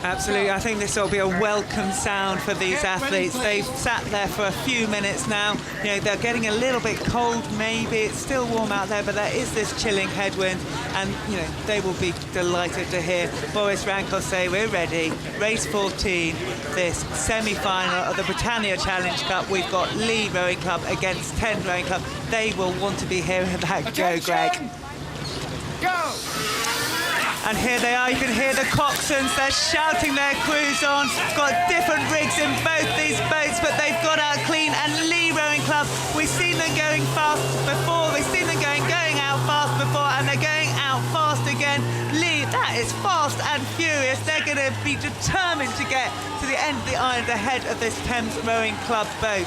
Absolutely, I think this will be a welcome sound for these athletes. They've sat there for a few minutes now. You know, they're getting a little bit cold maybe, it's still warm out there, but there is this chilling headwind, and you know, they will be delighted to hear Boris Rankos say, we're ready. Race 14, this semi-final of the Britannia Challenge Cup. We've got Lee Rowing Club against Thames Rowing Club. They will want to be hearing that. Go, Greg. Go! And here they are, you can hear the coxswains, they're shouting their crews on. Got different rigs in both these boats, but they've got out clean. And Lee Rowing Club, we've seen them going fast before, we've seen them going out fast before, and they're going out fast again. Lee, that is fast and furious. They're going to be determined to get to the end of the island ahead of this Thames Rowing Club boat.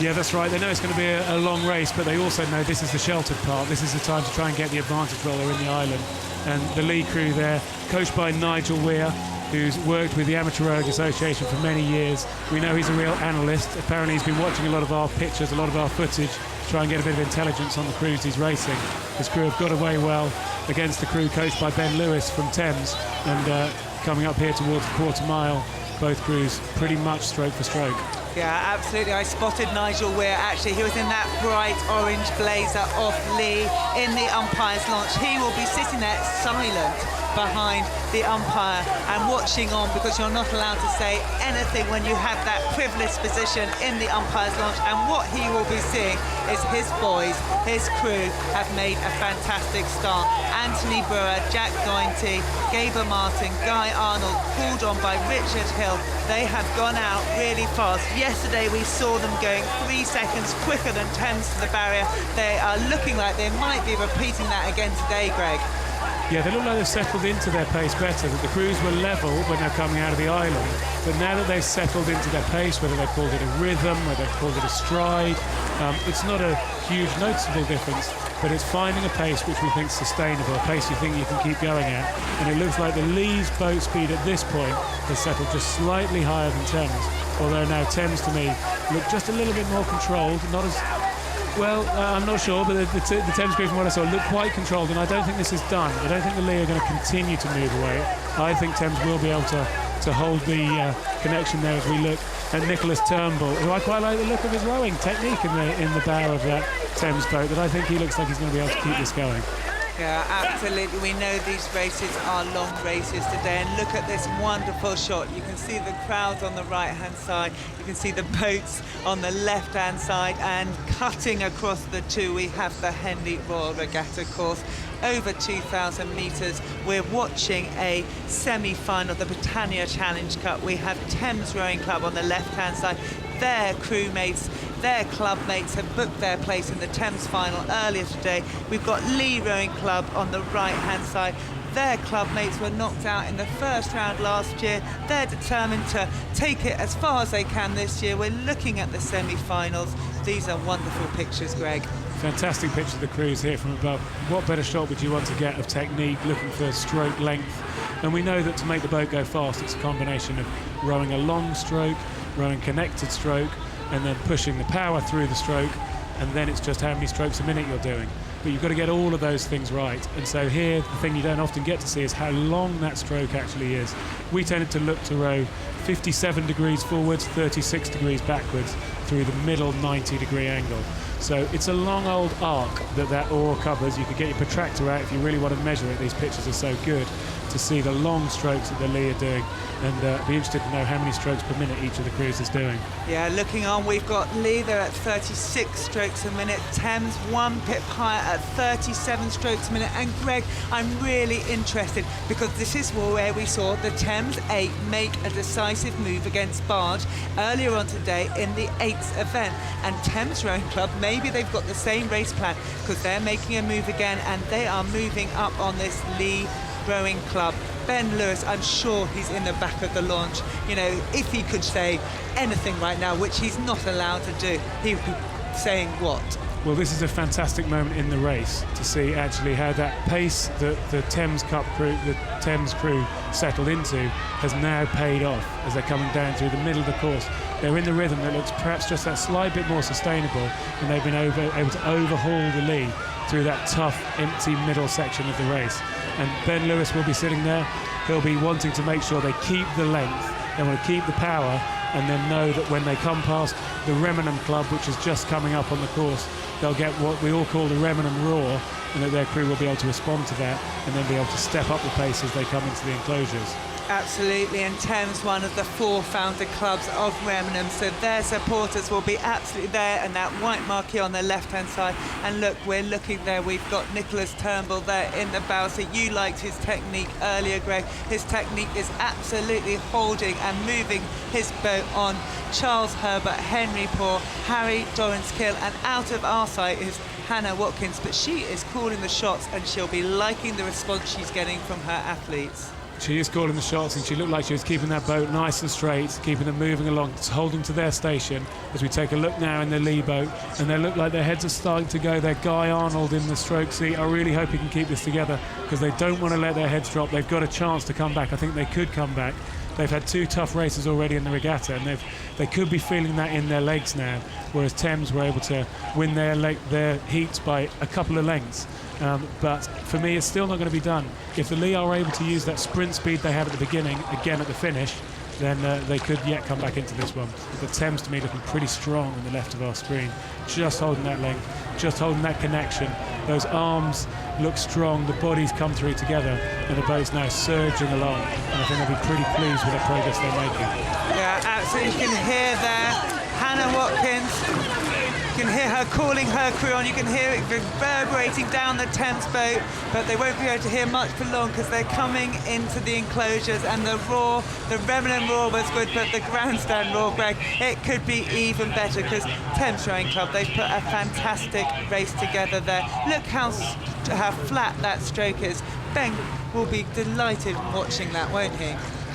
Yeah, that's right. They know it's going to be a long race, but they also know this is the sheltered part. This is the time to try and get the advantage while they're in the island. And the Lee crew there, coached by Nigel Weir, who's worked with the Amateur Rowing Association for many years. We know he's a real analyst. Apparently he's been watching a lot of our pictures, a lot of our footage, to try and get a bit of intelligence on the crews he's racing. His crew have got away well against the crew coached by Ben Lewis from Thames, and coming up here towards the quarter mile, both crews pretty much stroke for stroke. Yeah, absolutely. I spotted Nigel Weir, actually. He was in that bright orange blazer off Lee in the umpire's launch. He will be sitting there silent behind the umpire and watching on, because you're not allowed to say anything when you have that privileged position in the umpire's launch. And what he will be seeing is his boys, his crew have made a fantastic start. Anthony Brewer, Jack Dointy, Gaber Martin, Guy Arnold, pulled on by Richard Hill. They have gone out really fast. Yesterday we saw them going 3 seconds quicker than Thames to the barrier. They are looking like they might be repeating that again today, Greg. Yeah, they look like they've settled into their pace better, that the crews were level when they're coming out of the island, but now that they've settled into their pace, whether they've called it a rhythm, whether they've called it a stride, it's not a huge noticeable difference, but it's finding a pace which we think is sustainable, a pace you think you can keep going at, and it looks like the Lee's boat speed at this point has settled just slightly higher than Thames, although now Thames to me look just a little bit more controlled, not as well, I'm not sure, but the Thames crew, from what I saw, look quite controlled, and I don't think this is done. I don't think the Lee are going to continue to move away. I think Thames will be able to hold the connection there as we look at Nicholas Turnbull, who I quite like the look of his rowing technique in the bow of that Thames boat, that I think he looks like he's going to be able to keep this going. Yeah, absolutely. We know these races are long races today, and look at this wonderful shot. You can see the crowds on the right-hand side, you can see the boats on the left-hand side, and cutting across the two, we have the Henley Royal Regatta course. Over 2,000 metres. We're watching a semi-final of the Britannia Challenge Cup. We have Thames Rowing Club on the left-hand side. Their crewmates, their club mates have booked their place in the Thames final earlier today. We've got Lee Rowing Club on the right-hand side. Their club mates were knocked out in the first round last year. They're determined to take it as far as they can this year. We're looking at the semi-finals. These are wonderful pictures, Greg. Fantastic picture of the crews here from above. What better shot would you want to get of technique, looking for stroke length? And we know that to make the boat go fast, it's a combination of rowing a long stroke, rowing connected stroke, and then pushing the power through the stroke, and then it's just how many strokes a minute you're doing. But you've got to get all of those things right. And so here, the thing you don't often get to see is how long that stroke actually is. We tended to look to row 57 degrees forwards, 36 degrees backwards through the middle 90-degree angle. So it's a long old arc that oar covers. You could get your protractor out if you really want to measure it. These pictures are so good to see the long strokes that the Lee are doing, and be interested to know how many strokes per minute each of the crews is doing. Yeah, looking on, we've got Lee there at 36 strokes a minute, Thames 1 pip higher at 37 strokes a minute, and Greg, I'm really interested because this is where we saw the Thames 8 make a decisive move against Barge earlier on today in the 8th event, and Thames Rowing Club, maybe they've got the same race plan because they're making a move again and they are moving up on this Lee Rowing Club. Ben Lewis, I'm sure he's in the back of the launch. You know, if he could say anything right now, which he's not allowed to do, he would be saying what? Well, this is a fantastic moment in the race to see actually how that pace that the Thames crew settled into has now paid off as they're coming down through the middle of the course. They're in the rhythm that looks perhaps just that slight bit more sustainable, and they've been able to overhaul the Lee through that tough, empty middle section of the race. and Ben Lewis will be sitting there. He'll be wanting to make sure they keep the length, they want to keep the power, and then know that when they come past the Remnant Club, which is just coming up on the course, they'll get what we all call the Remnant Roar, and that their crew will be able to respond to that and then be able to step up the pace as they come into the enclosures. Absolutely, and Thames, one of the 4 founder clubs of Remnant, so their supporters will be absolutely there, and that white marquee on the left-hand side. And look, we're looking there, we've got Nicholas Turnbull there in the bow. So you liked his technique earlier, Greg. His technique is absolutely holding and moving his boat on. Charles Herbert, Henry Poor, Harry Dorrance-Kill, and out of our sight is Hannah Watkins, but she is calling the shots, and she'll be liking the response she's getting from her athletes. She is calling the shots, and she looked like she was keeping that boat nice and straight, keeping them moving along, holding to their station. As we take a look now in the lee boat, and they look like their heads are starting to go. Their Guy Arnold in the stroke seat. I really hope he can keep this together, because they don't want to let their heads drop. They've got a chance to come back. I think they could come back. They've had 2 tough races already in the regatta, and they could be feeling that in their legs now, whereas Thames were able to win their heats by a couple of lengths. But for me, it's still not going to be done. If the Lee are able to use that sprint speed they had at the beginning, again at the finish, then they could yet come back into this one. But Thames, to me, looking pretty strong on the left of our screen. Just holding that length, just holding that connection. Those arms look strong, the bodies come through together, and the boat's now surging along. And I think they'll be pretty pleased with the progress they're making. Yeah, absolutely. You can hear there Hannah Watkins. You can hear her calling her crew on. You can hear it reverberating down the Thames boat, but they won't be able to hear much for long because they're coming into the enclosures, and the roar, the Remnant Roar was good, but the grandstand roar, Greg, it could be even better, because Thames Rowing Club, they've put a fantastic race together there. Look how flat that stroke is. Ben will be delighted watching that, won't he?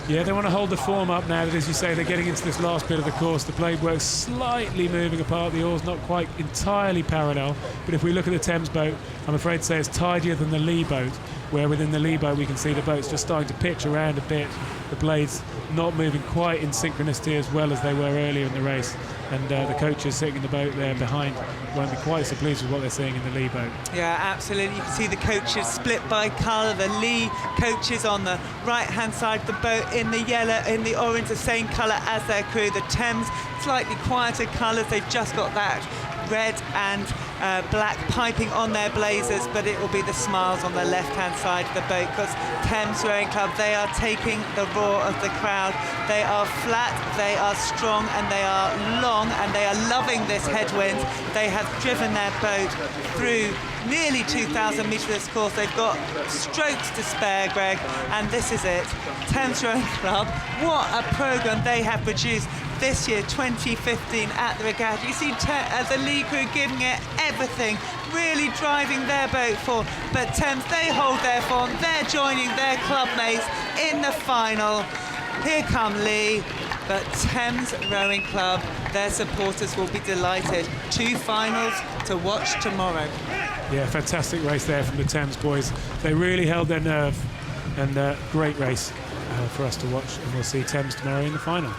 Yeah, they want to hold the form up now that, as you say, they're getting into this last bit of the course. The blade works slightly moving apart, the oars not quite entirely parallel. But if we look at the Thames boat, I'm afraid to say it's tidier than the lee boat, where within the lee boat we can see the boat's just starting to pitch around a bit. The blades not moving quite in synchronicity as well as they were earlier in the race. And the coaches sitting in the boat there behind won't be quite so pleased with what they're seeing in the lee boat. Yeah, absolutely. You can see the coaches split by colour. The lee coaches on the right-hand side of the boat in the yellow, in the orange, the same colour as their crew. The Thames, slightly quieter colours. They've just got that red and black piping on their blazers, but it will be the smiles on the left-hand side of the boat, because Thames Rowing Club, they are taking the roar of the crowd. They are flat, they are strong, and they are long, and they are loving this headwind. They have driven their boat through nearly 2,000 metres of this course. They've got strokes to spare, Greg, and this is it. Thames Rowing Club, what a programme they have produced this year, 2015, at the regatta. You see the lee crew giving it everything, really driving their boat forward. But Thames, they hold their form. They're joining their club mates in the final. Here come Lee, but Thames Rowing Club, their supporters will be delighted. 2 finals to watch tomorrow. Yeah, fantastic race there from the Thames boys. They really held their nerve, and great race for us to watch, and we'll see Thames tomorrow in the final.